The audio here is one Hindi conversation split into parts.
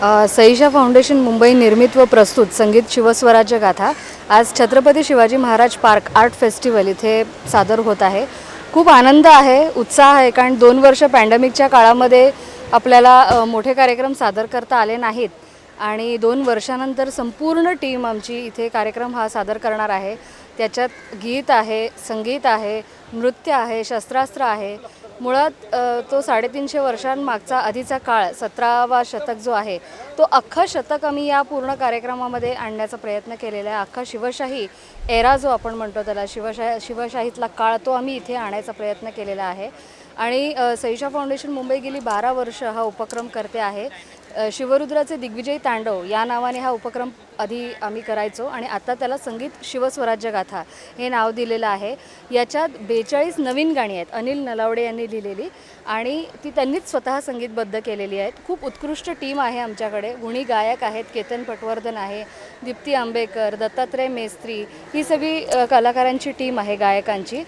सईशा फाउंडेशन मुंबई निर्मित व प्रस्तुत संगीत शिवस्वराज्य गाथा आज Chhatrapati Shivaji Maharaj park art festival इथे सादर होत आहे। खूप आनंद आहे, उत्साह आहे, कारण 2 वर्ष पॅन्डेमिकच्या काळामध्ये आपल्याला मोठे कार्यक्रम सादर करता आले नाहीत आणि 2 वर्षानंतर संपूर्ण टीम आमची इथे कार्यक्रम हा सादर करणार आहे। त्याच्यात गीत आहे, संगीत आहे, नृत्य आहे, शस्त्रास्त्र आहे। मुळात तो 350 वर्षांमागचा आधीचा काळ 17वा शतक जो आहे तो अख्खा शतक आम्ही या पूर्ण कार्यक्रमामध्ये आणण्याचा प्रयत्न केलेला आहे। अख्खा शिवशाही एरा जो आपण म्हणतो त्याला शिवशाहीतला काळ तो आम्ही इथे आणायचा प्रयत्न केलेला आहे। आणि सईशा फाउंडेशन मुंबई गेली 12 वर्ष हा उपक्रम करते आहे। शिवरुद्राचे दिग्विजयी तांडव या नावाने हा उपक्रम आधी आम्ही करायचो आणि आता त्याला संगीत शिवस्वराज्य गाथा हे नाव दिलेलं आहे। याच्यात 42 नवीन गाणी आहेत, अनिल नलावडे यांनी लिहिलेली आणि ती त्यांनीच स्वतः संगीतबद्ध केलेली आहेत। खूप उत्कृष्ट टीम आहे आमच्याकडे, गुणी गायक आहेत, केतन पटवर्धन आहे, दीप्ती आंबेकर, दत्तात्रय मेस्त्री, ही सगळी कलाकारांची टीम आहे गायकांची।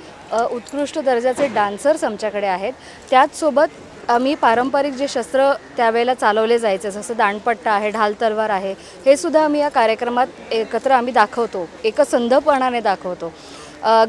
उत्कृष्ट दर्जाचे डान्सर्स आमच्याकडे आहेत। त्याचसोबत आम्ही पारंपरिक जे शस्त्र त्यावेळेला चालवले जायचे जसं दांडपट्टा आहे, ढाल तलवार आहे, हे सुद्धा आम्ही या कार्यक्रमात एकत्र आम्ही दाखवतो, एकसंधपणाने दाखवतो।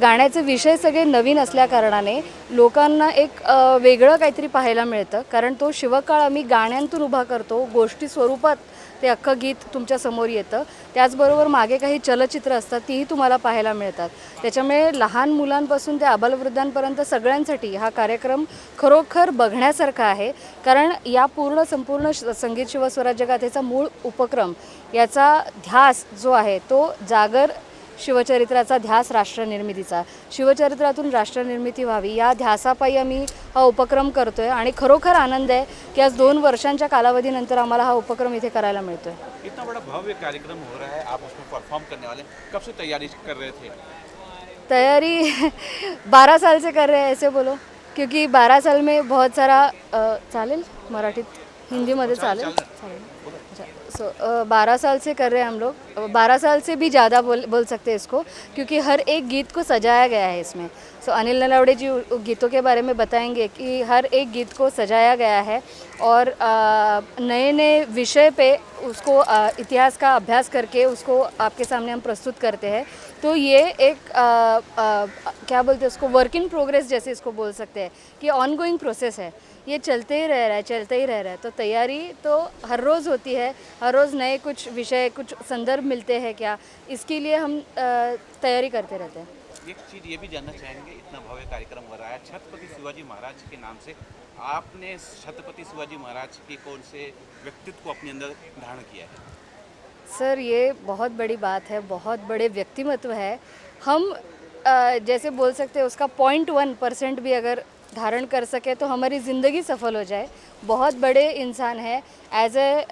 गाण्याचे विषय सगळे नवीन असल्याकारणाने लोकांना एक वेगळं काहीतरी पाहायला मिळतं, कारण तो शिवकाळ आम्ही गाण्यांतून उभा करतो, गोष्टी स्वरूपात ते अख्खं गीत तुमच्या समोर येतं। त्याचबरोबर मागे काही चलचित्र असतात तीही तुम्हाला पाहायला मिळतात। त्याच्यामुळे लहान मुलांपासून ते आबालवृद्धांपर्यंत सगळ्यांसाठी हा कार्यक्रम खरोखर बघण्यासारखा आहे, कारण या संपूर्ण संगीत शिवस्वराज्य गाथेचा मूळ उपक्रम याचा ध्यास जो आहे तो जागर शिवचरित्राचा ध्यास राष्ट्रनिर्मितीचा, शिवचरित्रातून राष्ट्रनिर्मिती व्हावी या ध्यासापायी आम्ही हा उपक्रम करतोय आणि खरोखर आनंद आहे की आज 2 वर्षांच्या कालावधीनंतर आम्हाला हा उपक्रम इथे करायला मिळतोय। इतना बड़ा भव्य कार्यक्रम हो रहा है, आप उसमें परफॉर्म करने वाले, कब से तैयारी कर रहे थे? तैयारी 12 साल से कर रहे हैं ऐसे बोलो, क्योंकि 12 साल में बहुत सारा चालेल मराठीत हिंदीमध्ये चालेल। 12 साल से कर रहे हैं हम लोग, 12 साल से भी ज़्यादा बोल सकते हैं इसको, क्योंकि हर एक गीत को सजाया गया है इसमें। अनिल नलावड़े जी गीतों के बारे में बताएंगे कि हर एक गीत को सजाया गया है और नए नए विषय पे उसको इतिहास का अभ्यास करके उसको आपके सामने हम प्रस्तुत करते हैं। तो ये एक क्या बोलते हैं उसको, वर्क इन प्रोग्रेस जैसे इसको बोल सकते हैं कि ऑनगोइंग प्रोसेस है, ये चलते ही रह रहा है, चलते ही रह रहा है। तो तैयारी तो हर रोज़ होती है, हर रोज़ नए कुछ विषय, कुछ संदर्भ मिलते हैं क्या, इसके लिए हम तैयारी करते रहते हैं। एक चीज़ ये भी जानना चाहेंगे, इतना भव्य कार्यक्रम हो रहा है छत्रपति शिवाजी महाराज के नाम से, आपने छत्रपति शिवाजी महाराज के कौन से व्यक्तित्व को अपने अंदर धारण किया है? सर ये बहुत बड़ी बात है, बहुत बड़े व्यक्तिमत्व है। हम जैसे बोल सकते हैं उसका 0.1% भी अगर धारण कर सके तो हमारी ज़िंदगी सफल हो जाए। बहुत बड़े इंसान है, as a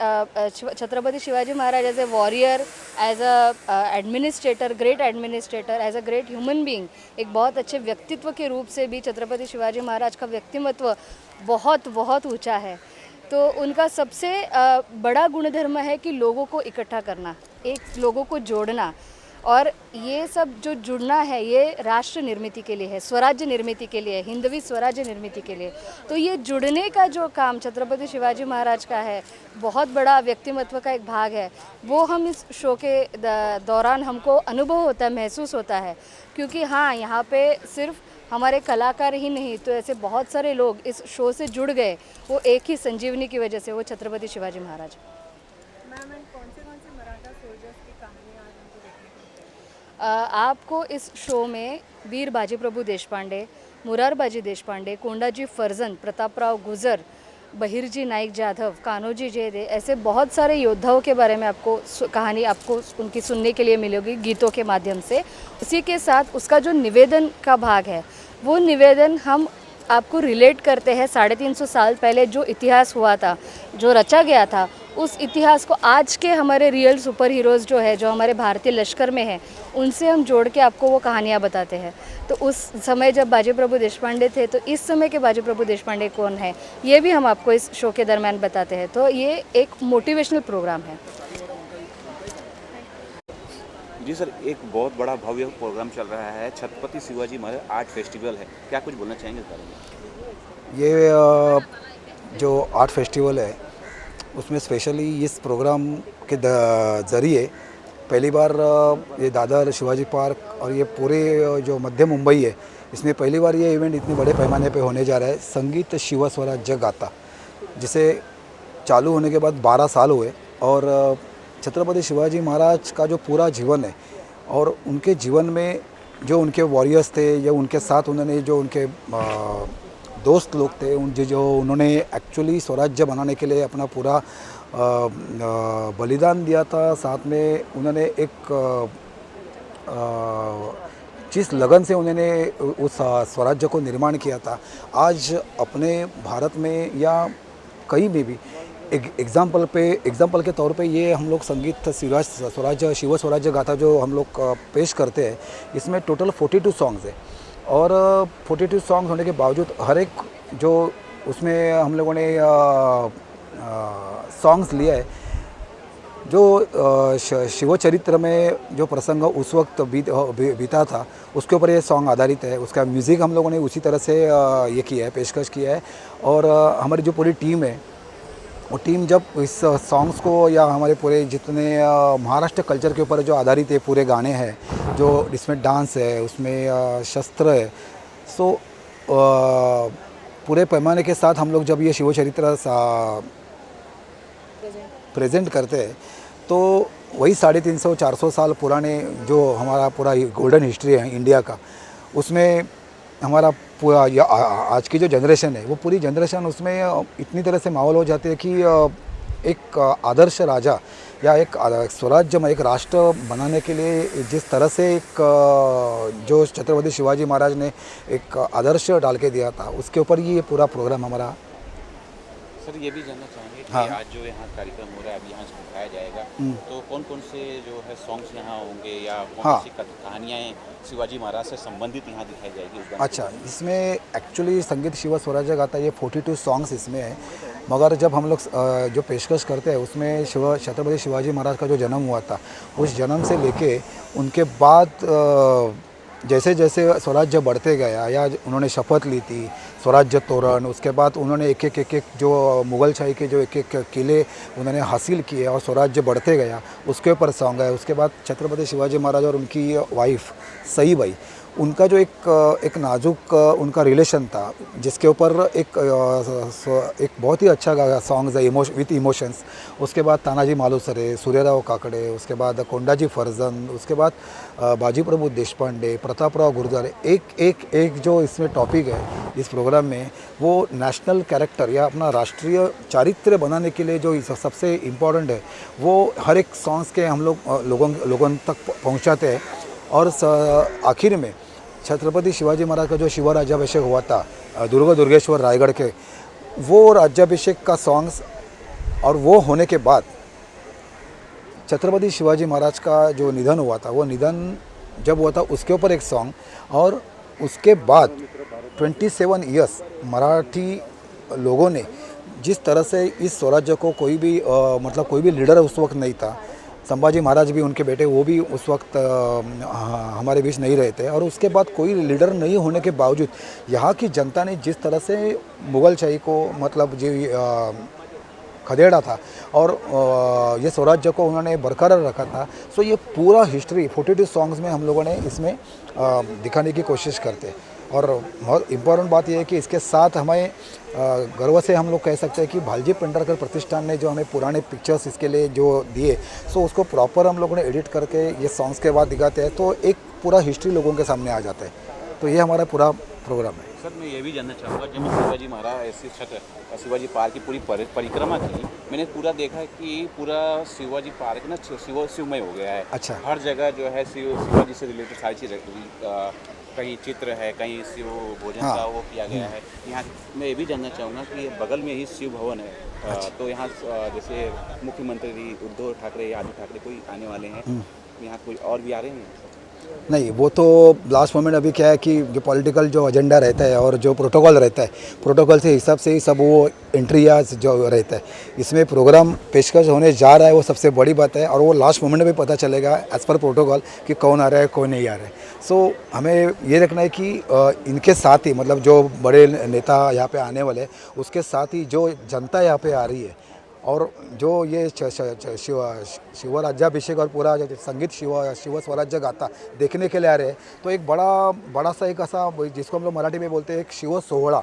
Chhatrapati Shivaji Maharaj as a warrior, as a administrator, great administrator, as a great human being, एक बहुत अच्छे व्यक्तित्व के रूप से भी छत्रपति शिवाजी महाराज का व्यक्तिमत्व बहुत बहुत ऊंचा है। तो उनका सबसे बड़ा गुणधर्म है कि लोगों को इकट्ठा करना, एक लोगों को जोड़ना, और ये सब जो जुड़ना है ये राष्ट्र निर्मिति के लिए है, स्वराज्य निर्मिति के लिए, हिंदवी स्वराज्य निर्मिति के लिए। तो ये जुड़ने का जो काम छत्रपति शिवाजी महाराज का है, बहुत बड़ा व्यक्तिमत्व का एक भाग है, वो हम इस शो के दौरान हमको अनुभव होता है, महसूस होता है। क्योंकि हाँ, यहाँ पे सिर्फ हमारे कलाकार ही नहीं तो ऐसे बहुत सारे लोग इस शो से जुड़ गए, वो एक ही संजीवनी की वजह से, वो छत्रपति शिवाजी महाराज। कौन से मराठा सोल्जर्स की कहानी आज हमको देखने को मिलेगी? आपको इस शो में वीर बाजी प्रभु देशपांडे, मुरारबाजी देशपांडे, कोंडाजी फर्जंद, प्रतापराव गुजर, बहिरजी नाइक जाधव, कान्होजी जेदे, ऐसे बहुत सारे योद्धाओं के बारे में आपको कहानी आपको उनकी सुनने के लिए मिलेगी गीतों के माध्यम से। उसी के साथ उसका जो निवेदन का भाग है, वो निवेदन हम आपको रिलेट करते हैं 350 साल पहले जो इतिहास हुआ था, जो रचा गया था, उस इतिहास को आज के हमारे रियल सुपर हीरोज़ जो है, जो हमारे भारतीय लश्कर में हैं, उनसे हम जोड़ के आपको वो कहानियाँ बताते हैं। तो उस समय जब बाजी प्रभु देशपांडे थे, तो इस समय के बाजी प्रभु देशपांडे कौन है, ये भी हम आपको इस शो के दरमियान बताते हैं। तो ये एक मोटिवेशनल प्रोग्राम है। जी सर, एक बहुत बड़ा भव्य प्रोग्राम चल रहा है, छत्रपति शिवाजी महाराज आर्ट फेस्टिवल है, क्या कुछ बोलना चाहेंगे इस बारे में? ये जो आर्ट फेस्टिवल है उसमें स्पेशली इस प्रोग्राम के ज़रिए पहली बार ये दादर शिवाजी पार्क और ये पूरे जो मध्य मुंबई है, इसमें पहली बार ये इवेंट इतने बड़े पैमाने पे होने जा रहा है। संगीत शिव स्वराज्य गाथा, जिसे चालू होने के बाद 12 साल हुए और छत्रपति शिवाजी महाराज का जो पूरा जीवन है और उनके जीवन में जो उनके वॉरियर्स थे या उनके साथ उन्होंने जो उनके दोस्त लोग थे, जो उन्होंने एक्चुअली स्वराज्य बनाने के लिए अपना पूरा बलिदान दिया था, साथ में उन्होंने एक जिस लगन से उन्होंने उस स्वराज्य को निर्माण किया था, आज अपने भारत में या कहीं में भी एग्जाम्पल के तौर पे ये हम लोग संगीत स्वराज्य शिव स्वराज्य गाथा जो हम लोग पेश करते हैं, इसमें टोटल 42 सॉन्ग्स है और 42 सॉन्ग्स होने के बावजूद हर एक जो उसमें हम लोगों ने सॉन्ग्स लिया है, जो शिव चरित्र में जो प्रसंग उस वक्त बीता था उसके ऊपर ये सॉन्ग आधारित है। उसका म्यूज़िक हम लोगों ने उसी तरह से ये किया है, पेशकश किया है। और हमारी जो पूरी टीम है, वो टीम जब इस सॉन्ग्स को या हमारे पूरे जितने महाराष्ट्र कल्चर के ऊपर जो आधारित है पूरे गाने हैं, जो इसमें डांस है, उसमें शस्त्र है, सो पूरे पैमाने के साथ हम लोग जब ये शिव चरित्र प्रेजेंट करते हैं, तो वही 350-400 साल पुराने जो हमारा पूरा गोल्डन हिस्ट्री है इंडिया का, उसमें हमारा पूरा आज की जो जनरेशन है वो पूरी जनरेशन उसमें इतनी तरह से माहौल हो जाती है कि एक आदर्श राजा या एक स्वराज्य में एक राष्ट्र बनाने के लिए जिस तरह से एक जो छत्रपति शिवाजी महाराज ने एक आदर्श डाल के दिया था, उसके ऊपर ही ये पूरा प्रोग्राम हमारा। सर ये भी जानना चाहेंगे कि हाँ। आज जो यहाँ कार्यक्रम हो रहा है, अभी यहाँ से दिखाया जाएगा, तो कौन कौन से जो है सॉन्ग्स यहाँ होंगे या कौन हाँ। सी कहानियाँ शिवाजी महाराज से संबंधित यहाँ दिखाई जाएगी उस गाने के अच्छा, इसमें एक्चुअली संगीत शिव स्वराज्य गाथा ये 42 सॉन्ग्स इसमें है, मगर जब हम लोग जो पेशकश करते हैं उसमें छत्रपति शिवाजी महाराज का जो जन्म हुआ था, उस जन्म से लेके उनके बाद जैसे जैसे स्वराज्य बढ़ते गया या उन्होंने शपथ ली थी स्वराज्य तोरण, उसके बाद उन्होंने एक एक जो मुगलशाही के जो एक किले उन्होंने हासिल किए और स्वराज्य बढ़ते गया, उसके ऊपर सॉन्ग है। उसके बाद छत्रपति शिवाजी महाराज और उनकी वाइफ सईबाई, उनका जो एक नाजुक उनका रिलेशन था, जिसके ऊपर एक बहुत ही अच्छा सॉन्ग्स है विथ इमोशंस। उसके बाद तानाजी मालुसरे, सूर्यराव काकडे, उसके बाद कोंडाजी फर्जंद, उसके बाद बाजी प्रभु देशपांडे, प्रतापराव गुर्जर, एक जो इसमें टॉपिक है इस प्रोग्राम में, वो नेशनल कैरेक्टर या अपना राष्ट्रीय चारित्र बनाने के लिए जो सबसे इम्पोर्टेंट है, वो हर एक सॉन्ग्स के हम लोगों तक पहुंचाते हैं। और आखिर में छत्रपति शिवाजी महाराज का जो शिव राज्याभिषेक हुआ था दुर्गेश्वर रायगढ़ के, वो राज्याभिषेक का सॉन्ग्स, और वो होने के बाद छत्रपति शिवाजी महाराज का जो निधन हुआ था, वो निधन जब हुआ था उसके ऊपर एक सॉन्ग, और उसके बाद 27 ईयर्स मराठी लोगों ने जिस तरह से इस स्वराज्य को कोई भी मतलब कोई भी लीडर उस वक्त नहीं था, संभाजी महाराज भी उनके बेटे वो भी उस वक्त हमारे बीच नहीं रहे थे, और उसके बाद कोई लीडर नहीं होने के बावजूद यहाँ की जनता ने जिस तरह से मुगलशाही को मतलब जो खदेड़ा था और ये स्वराज्य को उन्होंने बरकरार रखा था, सो ये पूरा हिस्ट्री 42 सॉन्ग्स में हम लोगों ने इसमें दिखाने की कोशिश करते हैं। और बहुत इम्पोर्टेंट बात यह है कि इसके साथ हमें गर्व से हम लोग कह सकते हैं कि भालजी पेंढारकर प्रतिष्ठान ने जो हमें पुराने पिक्चर्स इसके लिए जो दिए, सो उसको प्रॉपर हम लोगों ने एडिट करके ये सॉन्ग्स के बाद दिखाते हैं, तो एक पूरा हिस्ट्री लोगों के सामने आ जाता है। तो ये हमारा पूरा प्रोग्राम है। सर मैं ये भी जानना चाहूँगा, जब मैं शिवाजी महाराज शिवाजी पार्क की पूरी परिक्रमा की, मैंने पूरा देखा है कि पूरा शिवाजी पार्क ना शिवमय हो गया है। अच्छा। हर जगह जो है शिवाजी से रिलेटेड सारी चीज़ें, कहीं चित्र है, कहीं शिव भोजन हाँ। का वो किया गया है। यहाँ मैं ये भी जानना चाहूँगा कि बगल में ही शिव भवन है, तो यहाँ जैसे मुख्यमंत्री उद्धव ठाकरे या आदित्य ठाकरे कोई आने वाले हैं, यहाँ कोई और भी आ रहे हैं? नहीं, वो तो लास्ट मोमेंट अभी क्या है कि जो पॉलिटिकल जो एजेंडा रहता है और जो प्रोटोकॉल रहता है, प्रोटोकॉल से हिसाब से ही सब वो एंट्री या जो रहता है, इसमें प्रोग्राम पेशकश होने जा रहा है, वो सबसे बड़ी बात है। और वो लास्ट मोमेंट में पता चलेगा एज़ पर प्रोटोकॉल कि कौन आ रहा है कौन नहीं आ रहा है। सो हमें ये रखना है कि इनके साथ ही मतलब जो बड़े नेता यहाँ पे आने वाले, उसके साथ ही जो जनता यहाँ पे आ रही है, और जो ये शिवराज्याभिषेक और पूरा जो संगीत शिव स्वराज्य गाथा देखने के लिए आ रहे हैं, तो एक बड़ा सा एक ऐसा जिसको हम लोग मराठी में बोलते हैं एक शिव सोहड़ा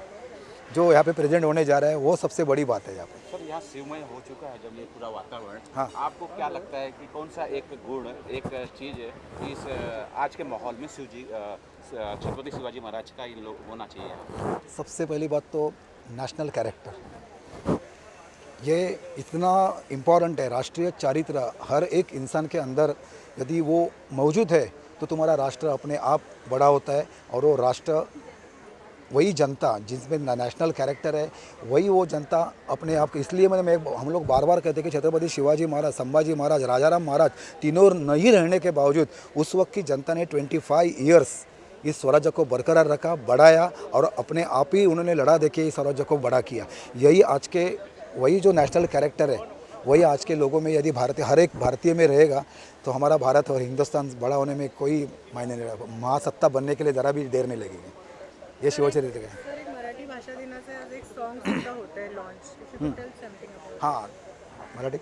जो यहाँ पे प्रेजेंट होने जा रहा है, वो सबसे बड़ी बात है यहाँ पे। सर यहाँ शिवमय हो चुका है जब ये पूरा वातावरण, हाँ। आपको क्या लगता है कि कौन सा एक गुण, एक चीज़ है इस आज के माहौल में शिव जी छत्रपति शिवाजी महाराज का ये लोग होना चाहिए? सबसे पहली बात तो नेशनल कैरेक्टर, ये इतना इम्पॉर्टेंट है। राष्ट्रीय चारित्र हर एक इंसान के अंदर यदि वो मौजूद है तो तुम्हारा राष्ट्र अपने आप बड़ा होता है, और वो राष्ट्र वही जनता जिसमें नेशनल कैरेक्टर है, वही वो जनता अपने आप। इसलिए हम लोग बार बार कहते हैं कि छत्रपति शिवाजी महाराज, संभाजी महाराज, राजाराम महाराज तीनों नहीं रहने के बावजूद उस वक्त की जनता ने 25 ईयर्स इस स्वराज्य को बरकरार रखा, बढ़ाया, और अपने आप ही उन्होंने लड़ा देके इस स्वराज्य को बड़ा किया। यही आज के वही जो नेशनल कैरेक्टर है, वही आज के लोगों में यदि हर एक भारतीय में रहेगा तो हमारा भारत और हिंदुस्तान बड़ा होने में कोई मायने नहीं रहेगा। महासत्ता बनने के लिए ज़रा भी देर नहीं लगेगी। ये शिवचरित्र है। सर एक मराठी भाषा दिनाचा आज एक सॉन्ग सुद्धा होत आहे लॉन्च, टेल समथिंग अबाउट। हाँ, मराठी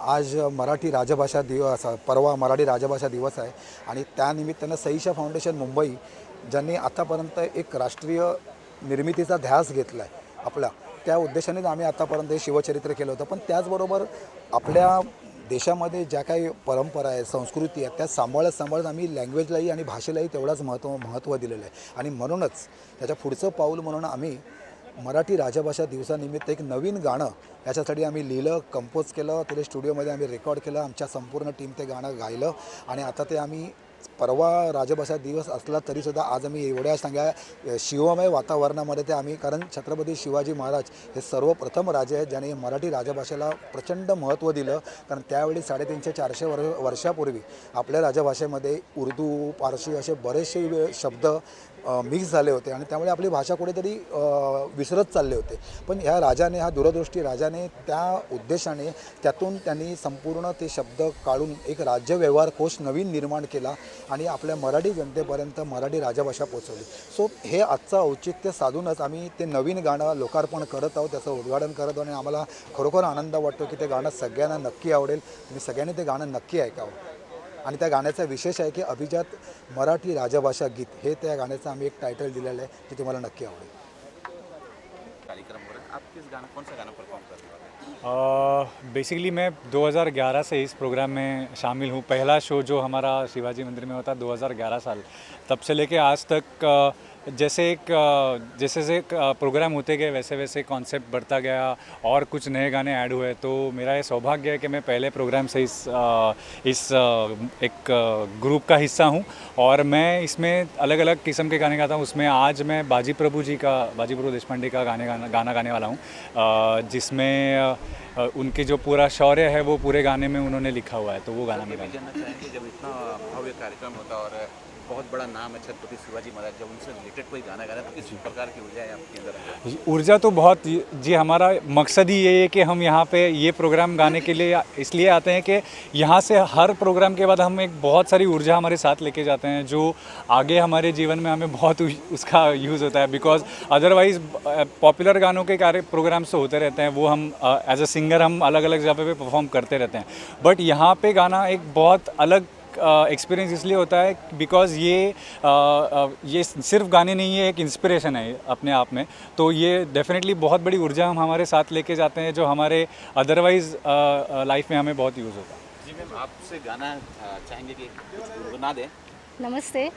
आज मराठी राजभाषा दिवस, परवा मराठी राजभाषा दिवस आहे, आणि त्यानिमित्तानं सईशा फाउंडेशन मुंबई ज्यांनी आतापर्यंत एक राष्ट्रीय निर्मितीचा ध्यास घेतला आहे आपला, त्या उद्देशानेच आम्ही आतापर्यंत हे शिवचरित्र केलं होतं। पण त्याचबरोबर आपल्या देशामध्ये ज्या काही परंपरा आहे, संस्कृती आहे, त्या सांभाळत आम्ही लँग्वेजलाही आणि भाषेलाही तेवढाच महत्त्व दिलेलं आहे। आणि म्हणूनच त्याच्या पुढचं पाऊल म्हणून आम्ही मराठी राजभाषा दिवसानिमित्त एक नवीन गाणं याच्यासाठी आम्ही लिहिलं, कंपोज केलं, ते स्टुडिओमध्ये आम्ही रेकॉर्ड केलं, आमच्या संपूर्ण टीम ते गाणं गायलं, आणि आता ते आम्ही परवा राजभाषा दिवस असला तरीसुद्धा आज आम्ही एवढ्या चांगल्या शिवमय वातावरणामध्ये ते आम्ही, कारण छत्रपती शिवाजी महाराज हे सर्वप्रथम राजे आहेत ज्याने मराठी राजभाषेला प्रचंड महत्त्व दिलं। कारण त्यावेळी 350-400 वर्षापूर्वी आपल्या राजभाषेमध्ये उर्दू, पारशी असे बरेचसे शब्द मिक्स झाले होते, आणि त्यामुळे आपली भाषा कुठेतरी विसरत चालले होते। पण ह्या राजाने, हा दूरदृष्टी राजाने त्या उद्देशाने त्यातून त्यांनी संपूर्ण ते शब्द काढून एक राज्य व्यवहार कोश नवीन निर्माण केला, आणि आपल्या मराठी जनतेपर्यंत मराठी राजभाषा पोहोचवली। सो हे आजचं औचित्य साधूनच आम्ही ते नवीन गाणं लोकार्पण करत आहोत, त्याचं उद्घाटन करत आहोत, आणि आम्हाला खरोखर आनंद वाटतो की ते गाणं सगळ्यांना नक्की आवडेल, आणि सगळ्यांनी ते गाणं नक्की ऐकावं। आणि त्या गाण्याचा विशेष आहे की अभिजात मराठी राजभाषा गीत हे त्या गाण्याचं आम्ही एक टायटल दिलेलं आहे, जे तुम्हाला नक्की आवडेल। कार्यक्रम हो रहा है, आप किस गाना, कौन सा गाना परफॉर्म कर रहे हैं? बेसिकली मैं 2011 से इस प्रोग्राम में शामिल हूँ। पहला शो जो हमारा शिवाजी मंदिर में होता 2011 साल, तब से लेके आज तक जैसे प्रोग्राम होते गए वैसे वैसे कॉन्सेप्ट बढ़ता गया और कुछ नए गाने ऐड हुए। तो मेरा ये सौभाग्य है कि मैं पहले प्रोग्राम से इस एक ग्रुप का हिस्सा हूँ, और मैं इसमें अलग अलग किस्म के गाने गाता हूँ। उसमें आज मैं बाजी प्रभु देशपांडे का गाना गाने वाला हूँ, जिसमें उनके जो पूरा शौर्य है वो पूरे गाने में उन्होंने लिखा हुआ है, तो वो गाना मैं गाना जानना चाहेंगे, जब इतना भव्य कार्यक्रम होता है और बहुत बड़ा नाम है छत्रपति शिवाजी महाराज, जब उनसे रिलेटेड कोई गाना गा रहा है तो किस प्रकार की ऊर्जा है आपके अंदर? ऊर्जा तो बहुत जी, हमारा मकसद ही ये है कि हम यहाँ पे ये प्रोग्राम गाने के लिए इसलिए आते हैं कि यहाँ से हर प्रोग्राम के बाद हम एक बहुत सारी ऊर्जा हमारे साथ लेके जाते हैं, जो आगे हमारे जीवन में हमें बहुत उसका यूज़ होता है। बिकॉज अदरवाइज़ पॉपुलर गानों के प्रोग्राम्स तो होते रहते हैं, वो हम एज अ सिंगर हम अलग अलग जगह पे परफॉर्म करते रहते हैं, बट यहाँ पे गाना एक बहुत अलग एक्सपीरियंस इसलिए होता है बिकॉज़ ये सिर्फ गाने नहीं है, एक इंस्पिरेशन है अपने आप में। तो ये डेफिनेटली बहुत बड़ी ऊर्जा हम हमारे साथ लेके जाते हैं, जो हमारे अदरवाइज़ लाइफ में हमें बहुत यूज़ होता है। जी मैम, आपसे गाना चाहेंगे कि कुछ गुनगुना दें। नमस्ते।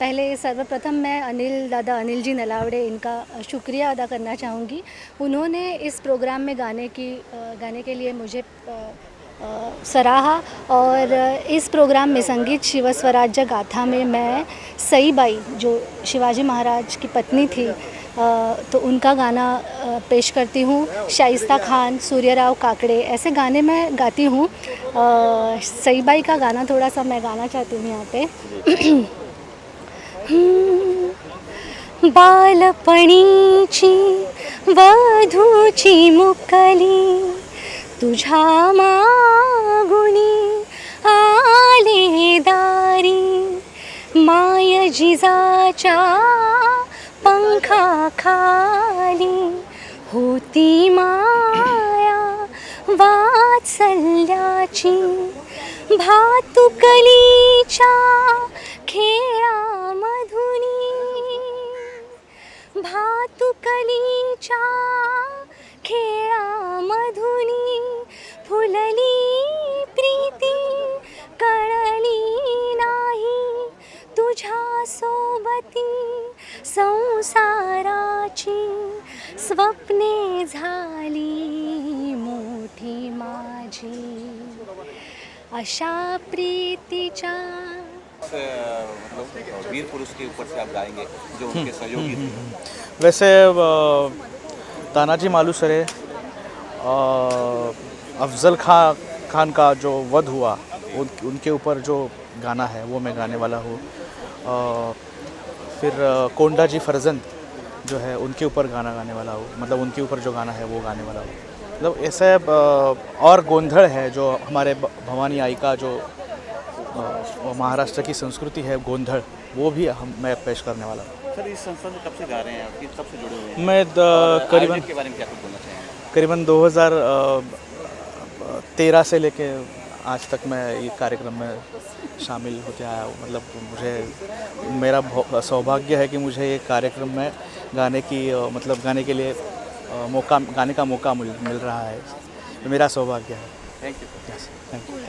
पहले सर्वप्रथम मैं अनिल जी नलावड़े, इनका शुक्रिया अदा करना चाहूँगी। उन्होंने इस प्रोग्राम में गाने के लिए मुझे सराहा, और इस प्रोग्राम में संगीत शिव स्वराज्य गाथा में मैं सई बाई, जो शिवाजी महाराज की पत्नी थी, तो उनका गाना पेश करती हूँ। शाइस्ता खान, सूर्यराव काकड़े, ऐसे गाने मैं गाती हूँ। सई बाई का गाना थोड़ा सा मैं गाना चाहती हूँ यहाँ पे। बालपणीची वधूची मुकली, तुझ्या मागुणी आले दारी, माय जिजाच्या पंखा खाली, होती माया वात्सल्याची भातुकलीच्या खेळामधुनी भातुकलीच्या खेळामधुनी फुलली प्रीती कळली नाही तुझ्या सोबती संसाराची स्वप्ने झाली मोठी माझी अशा प्रीतीच्या मतलब वीर पुरुष के ऊपर से आप गाएंगे जो उनके सहयोगी थे। वैसे तानाजी मालुसरे अफजल खान का जो वध हुआ उनके ऊपर जो गाना है वो मैं गाने वाला हूँ। फिर कोंडा जी फरजंद जो है उनके ऊपर गाना गाने वाला हूँ, मतलब उनके ऊपर जो गाना है वो गाने वाला हूँ। मतलब ऐसे और गोंधड़ है जो हमारे भवानी आई का जो महाराष्ट्र की संस्कृति है गोंधड़, वो भी मैं पेश करने वाला हूँ। सर इस संस्था में कब से गा रहे हैं आप, कब से जुड़े हुए हैं? मैं करीबन आयोजन के बारे में क्या कुछ बोलना चाहेंगे? करीबन 2013 से लेके आज तक मैं ये कार्यक्रम में शामिल होते आया हूँ। मतलब मुझे मेरा सौभाग्य है कि मुझे ये कार्यक्रम में गाने के लिए गाने का मौका मिल रहा है। मेरा सौभाग्य है। Thank you. Thank you.